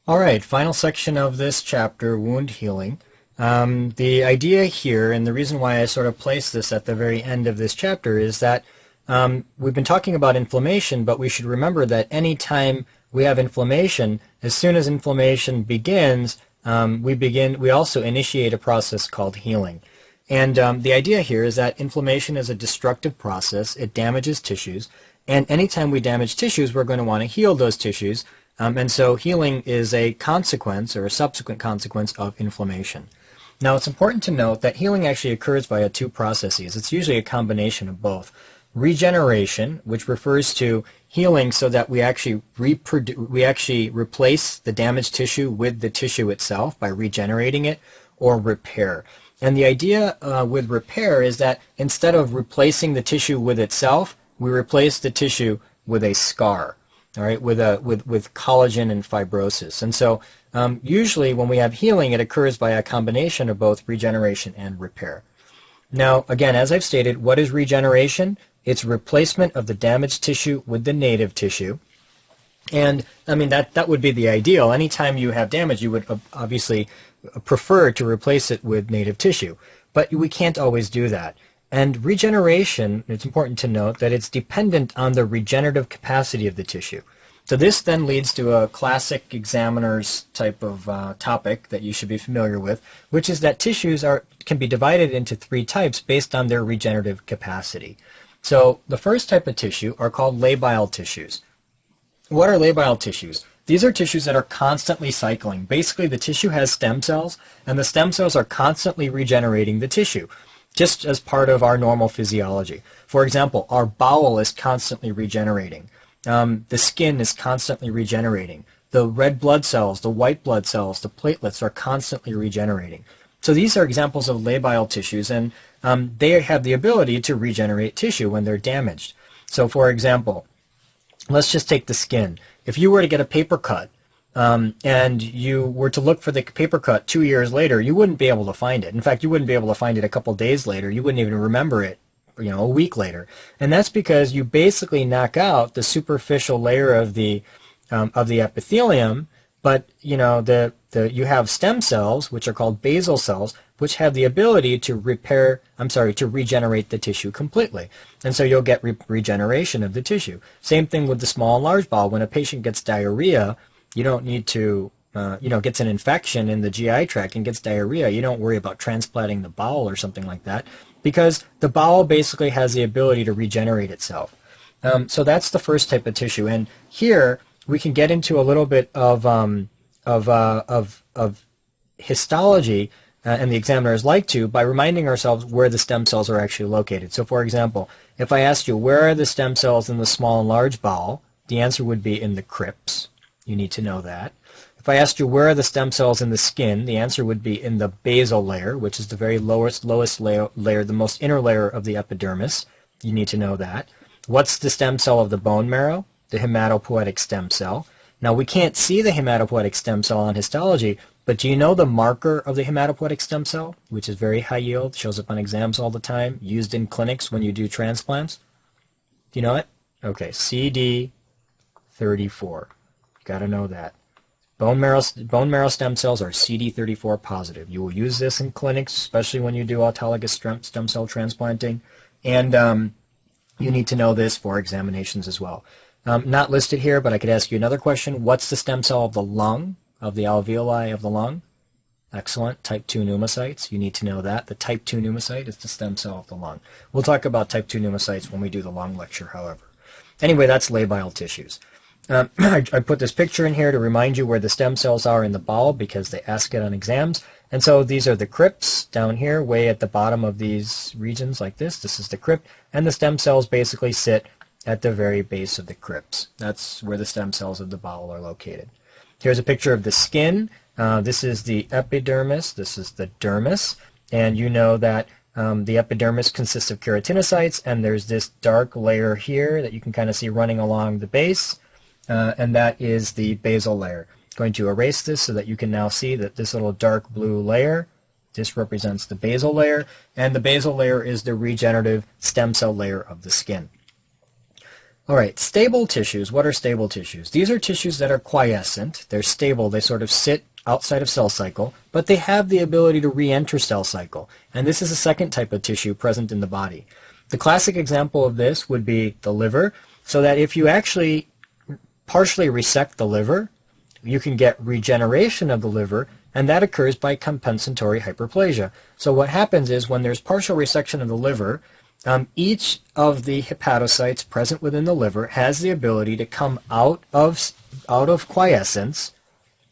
All right, final section of this chapter, wound healing. The idea here, and the reason why I sort of place this at the very end of this chapter, is that we've been talking about inflammation, but we should remember that any time we have inflammation, as soon as inflammation begins, we also initiate a process called healing. And the idea here is that inflammation is a destructive process. It damages tissues. And anytime we damage tissues, we're going to want to heal those tissues. And so healing is a consequence or a subsequent consequence of inflammation. Now, it's important to note that healing actually occurs via two processes. It's usually a combination of both. Regeneration, which refers to healing so that we actually replace the damaged tissue with the tissue itself by regenerating it, or repair. And the idea with repair is that instead of replacing the tissue with itself, we replace the tissue with a scar, all right, with collagen and fibrosis. And so usually when we have healing, it occurs by a combination of both regeneration and repair. Now, again, as I've stated, what is regeneration? It's replacement of the damaged tissue with the native tissue. And I mean, that would be the ideal. Anytime you have damage, you would obviously prefer to replace it with native tissue. But we can't always do that. And regeneration, it's important to note that it's dependent on the regenerative capacity of the tissue. So this then leads to a classic examiner's type of topic that you should be familiar with, which is that tissues can be divided into three types based on their regenerative capacity. So the first type of tissue are called labile tissues. What are labile tissues? These are tissues that are constantly cycling. Basically, the tissue has stem cells, and the stem cells are constantly regenerating the tissue, just as part of our normal physiology. For example, our bowel is constantly regenerating. The skin is constantly regenerating. The red blood cells, the white blood cells, the platelets are constantly regenerating. So these are examples of labile tissues, and they have the ability to regenerate tissue when they're damaged. So for example, let's just take the skin. If you were to get a paper cut and you were to look for the paper cut 2 years later, you wouldn't be able to find it. In fact, you wouldn't be able to find it a couple days later. You wouldn't even remember it, a week later. And that's because you basically knock out the superficial layer of the epithelium, but you have stem cells, which are called basal cells, which have the ability to regenerate the tissue completely. And so you'll get regeneration of the tissue. Same thing with the small and large bowel. When a patient gets diarrhea, you don't need to, gets an infection in the GI tract and gets diarrhea, you don't worry about transplanting the bowel or something like that, because the bowel basically has the ability to regenerate itself. So that's the first type of tissue. And here we can get into a little bit of histology, and the examiners like to, by reminding ourselves where the stem cells are actually located. So for example, if I asked you where are the stem cells in the small and large bowel, the answer would be in the crypts. You need to know that. If I asked you where are the stem cells in the skin, the answer would be in the basal layer, which is the very lowest layer, the most inner layer of the epidermis. You need to know that. What's the stem cell of the bone marrow? The hematopoietic stem cell. Now, we can't see the hematopoietic stem cell on histology, but do you know the marker of the hematopoietic stem cell, which is very high yield, shows up on exams all the time, used in clinics when you do transplants? Do you know it? Okay, CD34. You got to know that. Bone marrow stem cells are CD34 positive. You will use this in clinics, especially when you do autologous stem cell transplanting, and you need to know this for examinations as well. Not listed here, but I could ask you another question. What's the stem cell of the lung, of the alveoli of the lung? Excellent. Type 2 pneumocytes. You need to know that. The type 2 pneumocyte is the stem cell of the lung. We'll talk about type 2 pneumocytes when we do the lung lecture, however. Anyway, that's labile tissues. I put this picture in here to remind you where the stem cells are in the bowel because they ask it on exams. And so these are the crypts down here, way at the bottom of these regions like this. This is the crypt. And the stem cells basically sit at the very base of the crypts. That's where the stem cells of the bowel are located. Here's a picture of the skin. This is the epidermis. This is the dermis. And you know that the epidermis consists of keratinocytes, and there's this dark layer here that you can kind of see running along the base, and that is the basal layer. I'm going to erase this so that you can now see that this little dark blue layer, this represents the basal layer, and the basal layer is the regenerative stem cell layer of the skin. All right, stable tissues. What are stable tissues? These are tissues that are quiescent. They're stable. They sort of sit outside of cell cycle, but they have the ability to re-enter cell cycle. And this is a second type of tissue present in the body. The classic example of this would be the liver, so that if you actually partially resect the liver, you can get regeneration of the liver, and that occurs by compensatory hyperplasia. So what happens is when there's partial resection of the liver, each of the hepatocytes present within the liver has the ability to come out of quiescence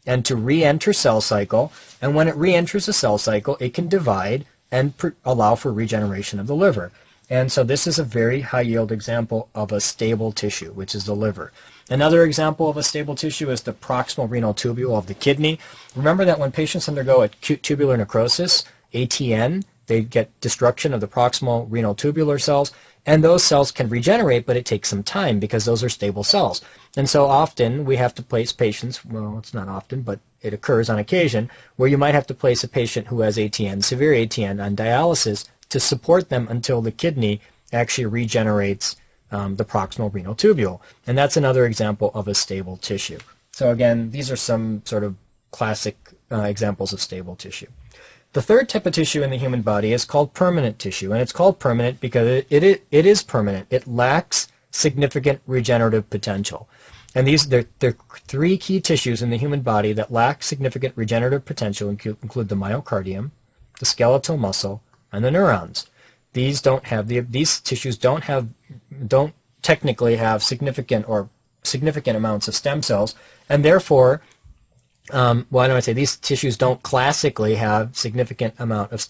and to re-enter cell cycle, and when it re-enters a cell cycle, it can divide and allow for regeneration of the liver. And so this is a very high yield example of a stable tissue, which is the liver. Another example of a stable tissue is the proximal renal tubule of the kidney. Remember that when patients undergo acute tubular necrosis, ATN, they get destruction of the proximal renal tubular cells, and those cells can regenerate, but it takes some time because those are stable cells. And so often we have to place patients, well, it's not often, but it occurs on occasion, where you might have to place a patient who has ATN, severe ATN, on dialysis to support them until the kidney actually regenerates the proximal renal tubule. And that's another example of a stable tissue. So again, these are some sort of classic examples of stable tissue. The third type of tissue in the human body is called permanent tissue, and it's called permanent because it is permanent. It lacks significant regenerative potential. And there are three key tissues in the human body that lack significant regenerative potential, include the myocardium, the skeletal muscle, and the neurons. These tissues don't technically have significant amounts of stem cells, and therefore, these tissues don't classically have significant amount of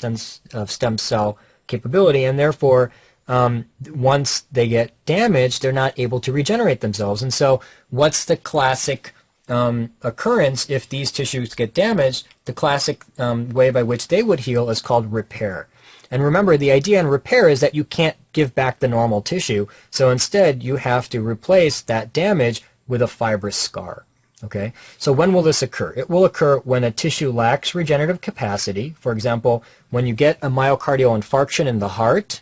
stem cell capability, and therefore, once they get damaged, they're not able to regenerate themselves. And so, what's the classic occurrence if these tissues get damaged? The classic way by which they would heal is called repair. And remember, the idea in repair is that you can't give back the normal tissue, so instead you have to replace that damage with a fibrous scar. Okay, so when will this occur? It will occur when a tissue lacks regenerative capacity. For example, when you get a myocardial infarction in the heart,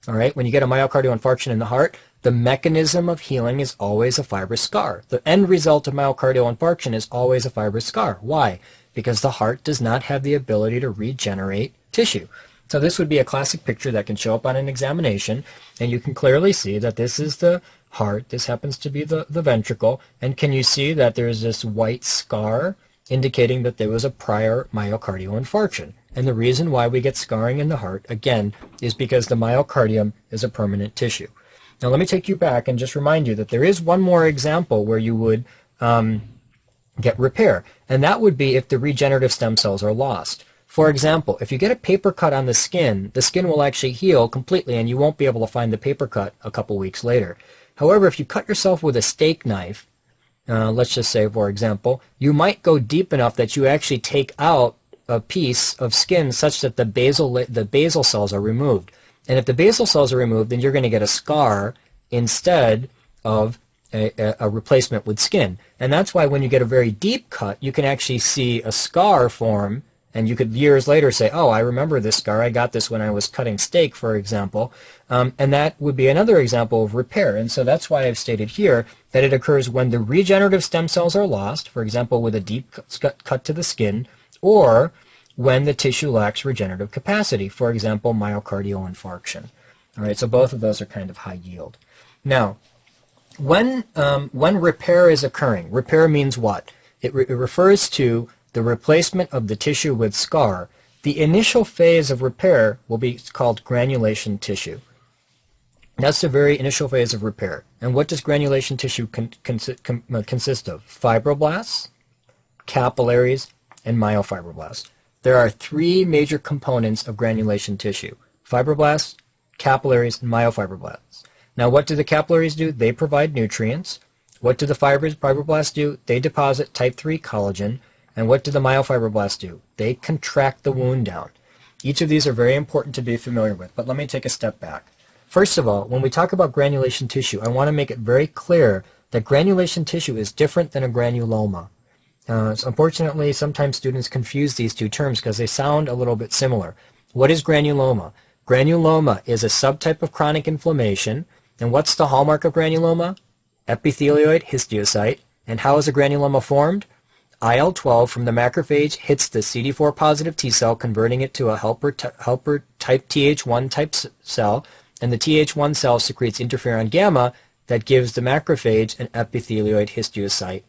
all right, when you get a myocardial infarction in the heart, the mechanism of healing is always a fibrous scar. The end result of myocardial infarction is always a fibrous scar. Why? Because the heart does not have the ability to regenerate tissue. So this would be a classic picture that can show up on an examination, and you can clearly see that this is the heart, this happens to be the ventricle, and can you see that there's this white scar indicating that there was a prior myocardial infarction? And the reason why we get scarring in the heart, again, is because the myocardium is a permanent tissue. Now let me take you back and just remind you that there is one more example where you would get repair, and that would be if the regenerative stem cells are lost. For example, if you get a paper cut on the skin will actually heal completely and you won't be able to find the paper cut a couple weeks later. However, if you cut yourself with a steak knife, let's just say, for example, you might go deep enough that you actually take out a piece of skin such that the basal cells are removed. And if the basal cells are removed, then you're going to get a scar instead of a replacement with skin. And that's why when you get a very deep cut, you can actually see a scar form. And you could years later say, oh, I remember this scar. I got this when I was cutting steak, for example. And that would be another example of repair. And so that's why I've stated here that it occurs when the regenerative stem cells are lost, for example, with a deep cut to the skin, or when the tissue lacks regenerative capacity, for example, myocardial infarction. All right, so both of those are kind of high yield. Now, when repair is occurring, repair means what? It refers to the replacement of the tissue with scar. The initial phase of repair will be called granulation tissue. That's the very initial phase of repair. And what does granulation tissue consist of? Fibroblasts, capillaries, and myofibroblasts. There are three major components of granulation tissue: fibroblasts, capillaries, and myofibroblasts. Now, what do the capillaries do? They provide nutrients. What do the fibroblasts do? They deposit type 3 collagen. And what do the myofibroblasts do? They contract the wound down. Each of these are very important to be familiar with, but let me take a step back. First of all, when we talk about granulation tissue, I want to make it very clear that granulation tissue is different than a granuloma. So unfortunately, sometimes students confuse these two terms because they sound a little bit similar. What is granuloma? Granuloma is a subtype of chronic inflammation And what's the hallmark of granuloma? Epithelioid histiocyte. And how is a granuloma formed? IL-12 from the macrophage hits the CD4 positive T cell, converting it to a helper type Th1 type cell, and the Th1 cell secretes interferon gamma that gives the macrophage an epithelioid histiocyte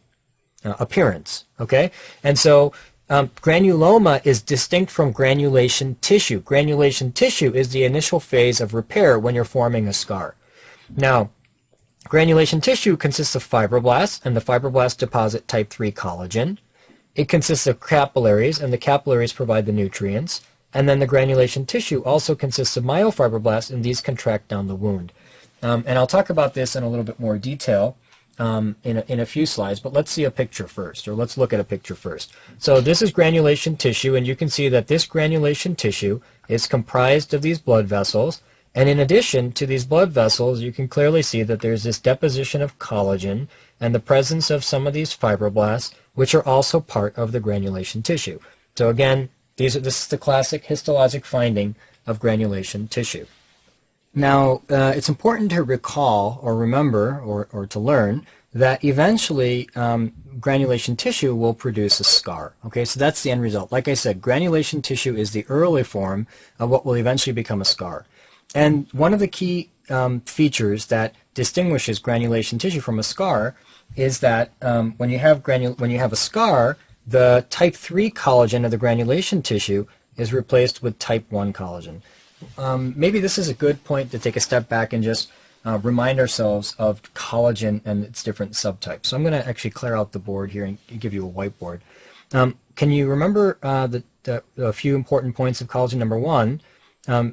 appearance. Okay, and so granuloma is distinct from granulation tissue. Granulation tissue is the initial phase of repair when you're forming a scar. Now, granulation tissue consists of fibroblasts, and the fibroblasts deposit type 3 collagen. It consists of capillaries, and the capillaries provide the nutrients. And then the granulation tissue also consists of myofibroblasts, and these contract down the wound. And I'll talk about this in a little bit more detail in a few slides, but let's see a picture first, or let's look at a picture first. So this is granulation tissue, and you can see that this granulation tissue is comprised of these blood vessels. And in addition to these blood vessels, you can clearly see that there's this deposition of collagen and the presence of some of these fibroblasts, which are also part of the granulation tissue. So again, this is the classic histologic finding of granulation tissue. Now, it's important to recall or remember or to learn that eventually granulation tissue will produce a scar. Okay, so that's the end result. Like I said, granulation tissue is the early form of what will eventually become a scar. And one of the key features that distinguishes granulation tissue from a scar is that when you have a scar, the type 3 collagen of the granulation tissue is replaced with type 1 collagen. Maybe this is a good point to take a step back and just remind ourselves of collagen and its different subtypes. So I'm going to actually clear out the board here and give you a whiteboard. Can you remember a few important points of collagen? Number one,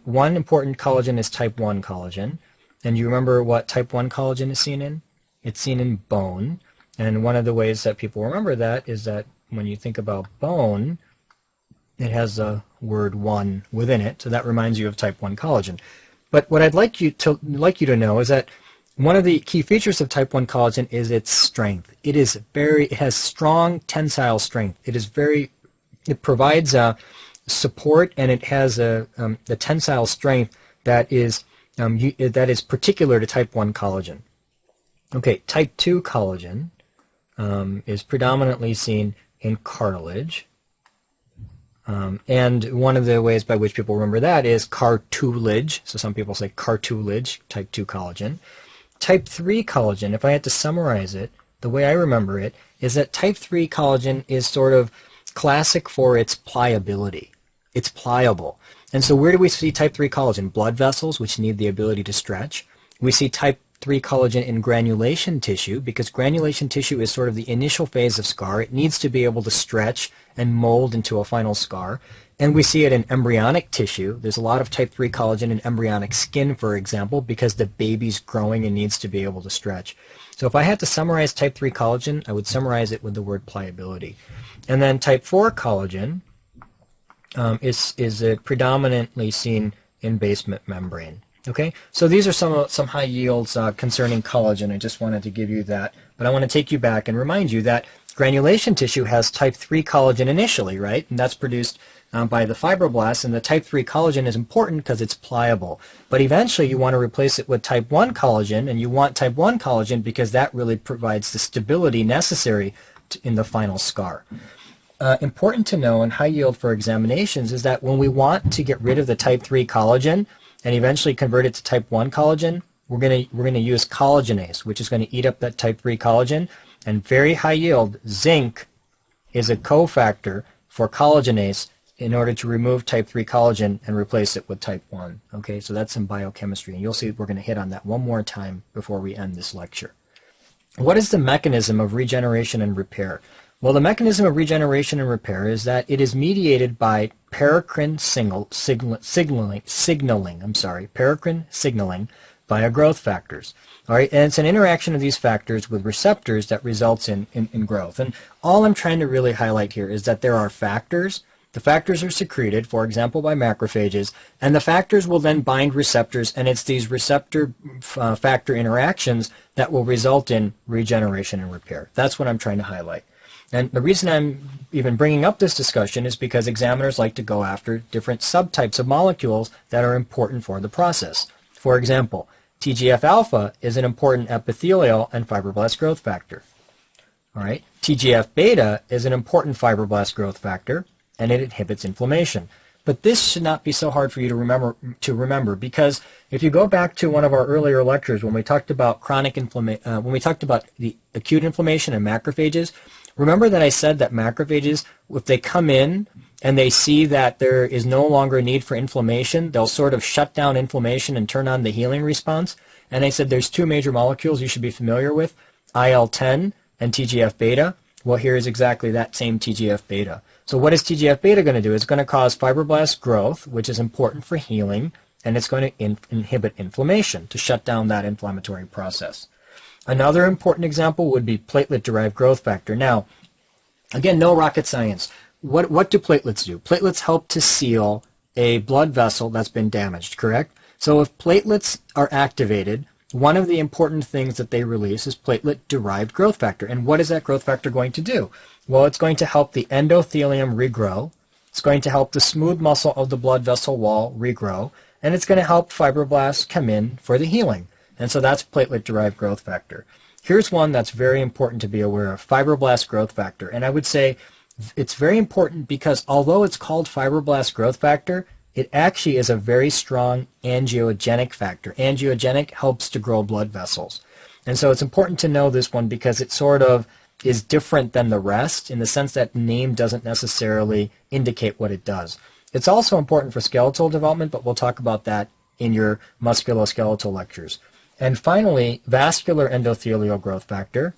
one important collagen is type 1 collagen. And you remember what type 1 collagen is seen in? It's seen in bone. And one of the ways that people remember that is that when you think about bone, it has the word 1 within it, so that reminds you of type 1 collagen. But what I'd like you to know is that one of the key features of type 1 collagen is its strength. It has strong tensile strength. It provides support, and it has the tensile strength that is particular to type 1 collagen. Okay, type 2 collagen is predominantly seen in cartilage. And one of the ways by which people remember that is cartilage. So some people say cartilage, type 2 collagen. Type 3 collagen, if I had to summarize it, the way I remember it, is that type 3 collagen is sort of classic for its pliability. It's pliable. And so where do we see type 3 collagen? Blood vessels, which need the ability to stretch. We see type 3 collagen in granulation tissue, because granulation tissue is sort of the initial phase of scar. It needs to be able to stretch and mold into a final scar. And we see it in embryonic tissue. There's a lot of type 3 collagen in embryonic skin, for example, because the baby's growing and needs to be able to stretch. So if I had to summarize type 3 collagen, I would summarize it with the word pliability. And then type 4 collagen is predominantly seen in basement membrane. Okay, so these are some high yields concerning collagen. I just wanted to give you that, but I want to take you back and remind you that granulation tissue has type 3 collagen initially, right? And that's produced by the fibroblasts, and the type 3 collagen is important because it's pliable. But eventually you want to replace it with type 1 collagen, and you want type 1 collagen because that really provides the stability necessary in the final scar. Important to know and high yield for examinations is that when we want to get rid of the type 3 collagen and eventually convert it to type 1 collagen, we're going to use collagenase, which is going to eat up that type 3 collagen. And very high yield, zinc is a cofactor for collagenase in order to remove type 3 collagen and replace it with type 1. Okay, so that's in biochemistry, and you'll see we're going to hit on that one more time before we end this lecture. What is the mechanism of regeneration and repair? Well, the mechanism of regeneration and repair is that it is mediated by paracrine signaling via growth factors. All right, and it's an interaction of these factors with receptors that results in growth. And all I'm trying to really highlight here is that there are factors. The factors are secreted, for example, by macrophages, and the factors will then bind receptors, and it's these receptor factor interactions that will result in regeneration and repair. That's what I'm trying to highlight. And the reason I'm even bringing up this discussion is because examiners like to go after different subtypes of molecules that are important for the process. For example, TGF-alpha is an important epithelial and fibroblast growth factor. All right. TGF-beta is an important fibroblast growth factor, and it inhibits inflammation. But this should not be so hard for you to remember, because if you go back to one of our earlier lectures when we talked about chronic inflammation, when we talked about the acute inflammation and macrophages, remember that I said that macrophages, if they come in and they see that there is no longer a need for inflammation, they'll sort of shut down inflammation and turn on the healing response. And I said there's two major molecules you should be familiar with, IL-10 and TGF-beta. Well, here is exactly that same TGF-beta. So what is TGF-beta going to do? It's going to cause fibroblast growth, which is important for healing, and it's going to inhibit inflammation to shut down that inflammatory process. Another important example would be platelet-derived growth factor. Now, again, no rocket science. What do platelets do? Platelets help to seal a blood vessel that's been damaged, correct? So if platelets are activated, one of the important things that they release is platelet-derived growth factor. And what is that growth factor going to do? Well, it's going to help the endothelium regrow. It's going to help the smooth muscle of the blood vessel wall regrow. And it's going to help fibroblasts come in for the healing. And so that's platelet-derived growth factor. Here's one that's very important to be aware of, fibroblast growth factor. And I would say it's very important because although it's called fibroblast growth factor, it actually is a very strong angiogenic factor. Angiogenic helps to grow blood vessels. And so it's important to know this one because it sort of is different than the rest in the sense that name doesn't necessarily indicate what it does. It's also important for skeletal development, but we'll talk about that in your musculoskeletal lectures. And finally, vascular endothelial growth factor.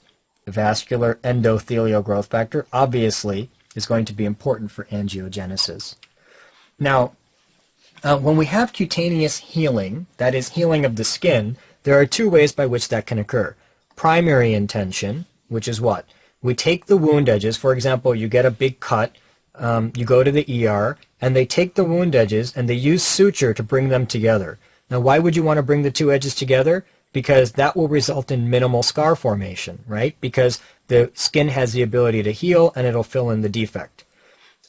Vascular endothelial growth factor obviously is going to be important for angiogenesis. Now, when we have cutaneous healing, that is healing of the skin, there are two ways by which that can occur. Primary intention, which is what? We take the wound edges, for example, you get a big cut, you go to the ER, and they take the wound edges and they use suture to bring them together. Now, why would you want to bring the two edges together? Because that will result in minimal scar formation, right? Because the skin has the ability to heal and it'll fill in the defect.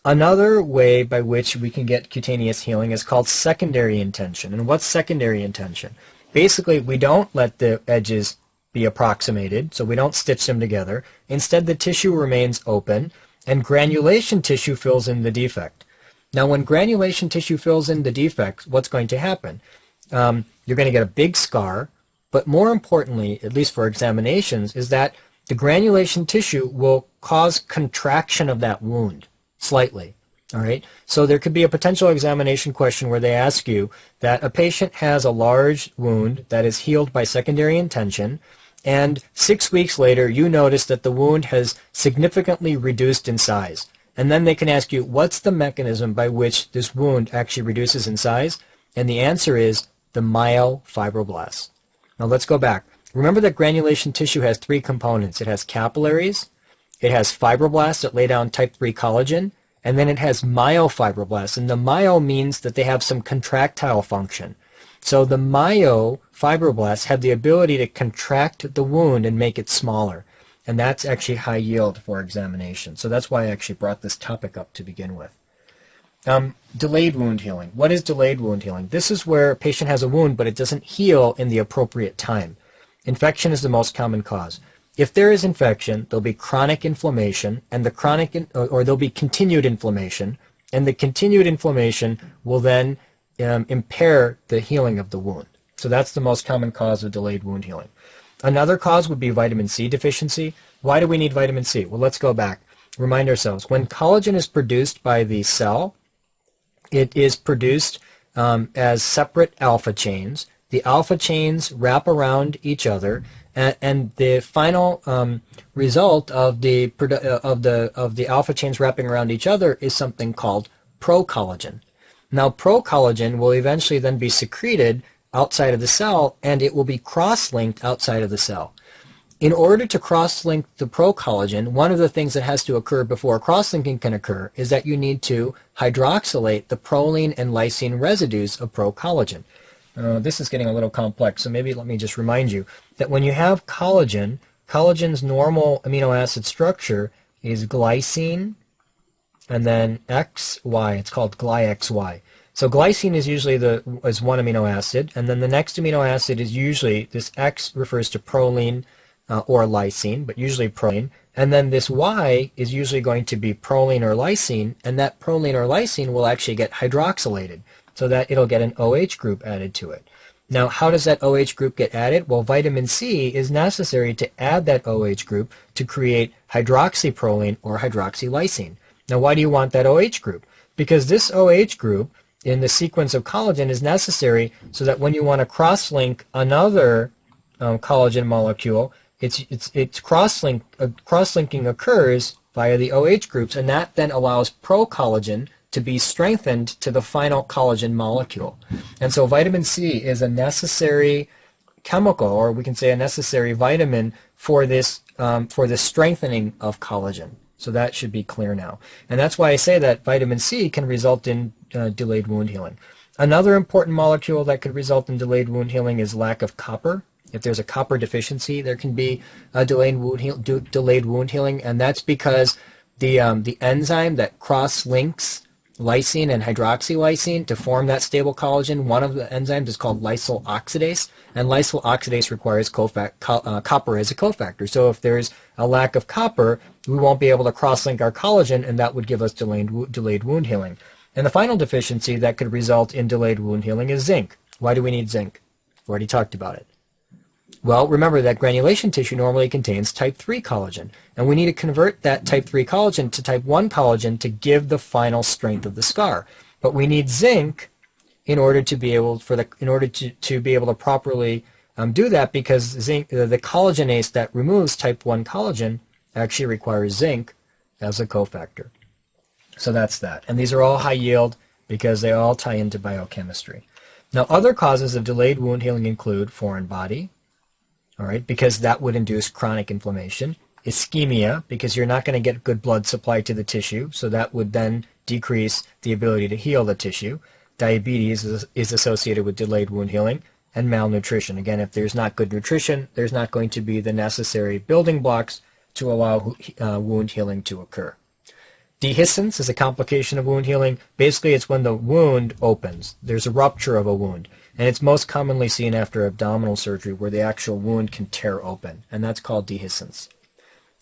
Another way by which we can get cutaneous healing is called secondary intention. And what's secondary intention? Basically, we don't let the edges be approximated, so we don't stitch them together. Instead, the tissue remains open, and granulation tissue fills in the defect. Now, when granulation tissue fills in the defect, what's going to happen? You're going to get a big scar, but more importantly, at least for examinations, is that the granulation tissue will cause contraction of that wound slightly. All right. So there could be a potential examination question where they ask you that a patient has a large wound that is healed by secondary intention, and 6 weeks later you notice that the wound has significantly reduced in size. And then they can ask you, what's the mechanism by which this wound actually reduces in size? And the answer is the myofibroblasts. Now let's go back. Remember that granulation tissue has three components. It has capillaries, it has fibroblasts that lay down type 3 collagen, and then it has myofibroblasts. And the myo means that they have some contractile function. So the myofibroblasts have the ability to contract the wound and make it smaller. And that's actually high yield for examination. So that's why I actually brought this topic up to begin with. Delayed wound healing. What is delayed wound healing? This is where a patient has a wound, but it doesn't heal in the appropriate time. Infection is the most common cause. If there is infection, there'll be chronic inflammation, and or there'll be continued inflammation, and the continued inflammation will then impair the healing of the wound. So that's the most common cause of delayed wound healing. Another cause would be vitamin C deficiency. Why do we need vitamin C? Well, let's go back. Remind ourselves, when collagen is produced by the cell, it is produced as separate alpha chains. The alpha chains wrap around each other, and the final result of the alpha chains wrapping around each other is something called procollagen. Now, procollagen will eventually then be secreted outside of the cell, and it will be cross-linked outside of the cell. In order to cross-link the procollagen, one of the things that has to occur before cross-linking can occur is that you need to hydroxylate the proline and lysine residues of procollagen. This is getting a little complex, so maybe let me just remind you that when you have collagen, collagen's normal amino acid structure is glycine and then XY. It's called glyXY. So glycine is usually is one amino acid, and then the next amino acid is usually, this X refers to proline or lysine, but usually proline. And then this Y is usually going to be proline or lysine, and that proline or lysine will actually get hydroxylated so that it'll get an OH group added to it. Now, how does that OH group get added? Well, vitamin C is necessary to add that OH group to create hydroxyproline or hydroxylysine. Now, why do you want that OH group? Because this OH group in the sequence of collagen is necessary so that when you want to cross-link another collagen molecule, cross-linking occurs via the OH groups, and that then allows procollagen to be strengthened to the final collagen molecule. And so vitamin C is a necessary chemical, or we can say a necessary vitamin for this strengthening of collagen. So that should be clear now. And that's why I say that vitamin C can result in delayed wound healing. Another important molecule that could result in delayed wound healing is lack of copper. If there's a copper deficiency, there can be a delayed wound healing, and that's because the enzyme that cross-links lysine and hydroxylysine to form that stable collagen, one of the enzymes is called lysyl oxidase, and lysyl oxidase requires copper as a cofactor. So if there's a lack of copper, we won't be able to cross-link our collagen, and that would give us delayed wound healing. And the final deficiency that could result in delayed wound healing is zinc. Why do we need zinc? We've already talked about it. Well, remember that granulation tissue normally contains type 3 collagen, and we need to convert that type 3 collagen to type 1 collagen to give the final strength of the scar. But we need zinc in order to be able to properly do that, because zinc, the collagenase that removes type 1 collagen actually requires zinc as a cofactor. So that's that. And these are all high yield because they all tie into biochemistry. Now, other causes of delayed wound healing include foreign body, all right, because that would induce chronic inflammation. Ischemia, because you're not going to get good blood supply to the tissue, so that would then decrease the ability to heal the tissue. Diabetes is associated with delayed wound healing. And malnutrition. Again, if there's not good nutrition, there's not going to be the necessary building blocks to allow wound healing to occur. Dehiscence is a complication of wound healing. Basically, it's when the wound opens. There's a rupture of a wound. And it's most commonly seen after abdominal surgery where the actual wound can tear open. And that's called dehiscence.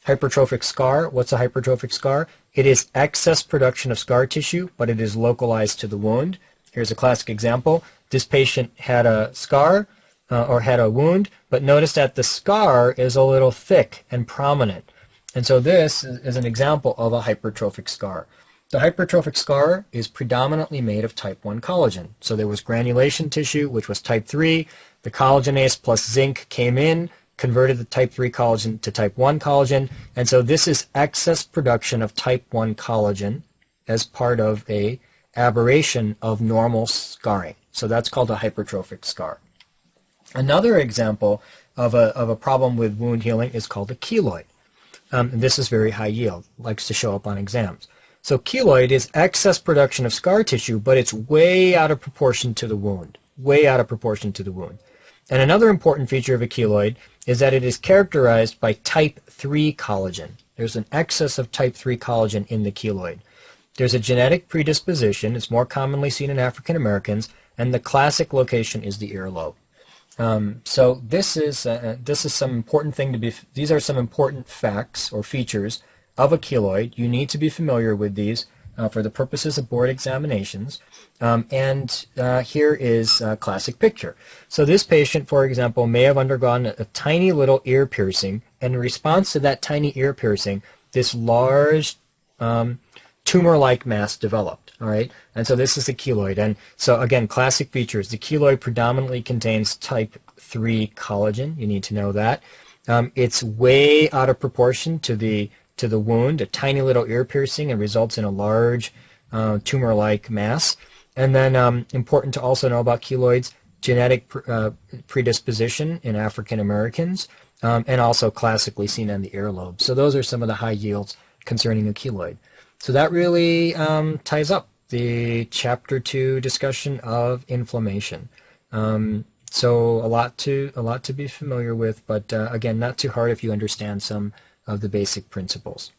Hypertrophic scar. What's a hypertrophic scar? It is excess production of scar tissue, but it is localized to the wound. Here's a classic example. This patient had a scar or had a wound, but notice that the scar is a little thick and prominent. And so this is an example of a hypertrophic scar. The hypertrophic scar is predominantly made of type 1 collagen. So there was granulation tissue, which was type 3. The collagenase plus zinc came in, converted the type 3 collagen to type 1 collagen. And so this is excess production of type 1 collagen as part of a aberration of normal scarring. So that's called a hypertrophic scar. Another example of a problem with wound healing is called a keloid. And this is very high yield, likes to show up on exams. So keloid is excess production of scar tissue, but it's way out of proportion to the wound, way out of proportion to the wound. And another important feature of a keloid is that it is characterized by type 3 collagen. There's an excess of type 3 collagen in the keloid. There's a genetic predisposition. It's more commonly seen in African Americans, and the classic location is the earlobe. So this is some important thing to be. These are some important facts or features of a keloid. You need to be familiar with these for the purposes of board examinations. Here is a classic picture. So this patient, for example, may have undergone a tiny little ear piercing, and in response to that tiny ear piercing, this large tumor-like mass developed. All right, and so this is the keloid. And so again, classic features. The keloid predominantly contains type 3 collagen. You need to know that. It's way out of proportion to the wound, a tiny little ear piercing, and results in a large tumor-like mass. And then important to also know about keloids, genetic predisposition in African Americans, and also classically seen on the earlobe. So those are some of the high yields concerning a keloid. So that really ties up the Chapter 2 discussion of inflammation. So a lot to be familiar with, but again, not too hard if you understand some of the basic principles.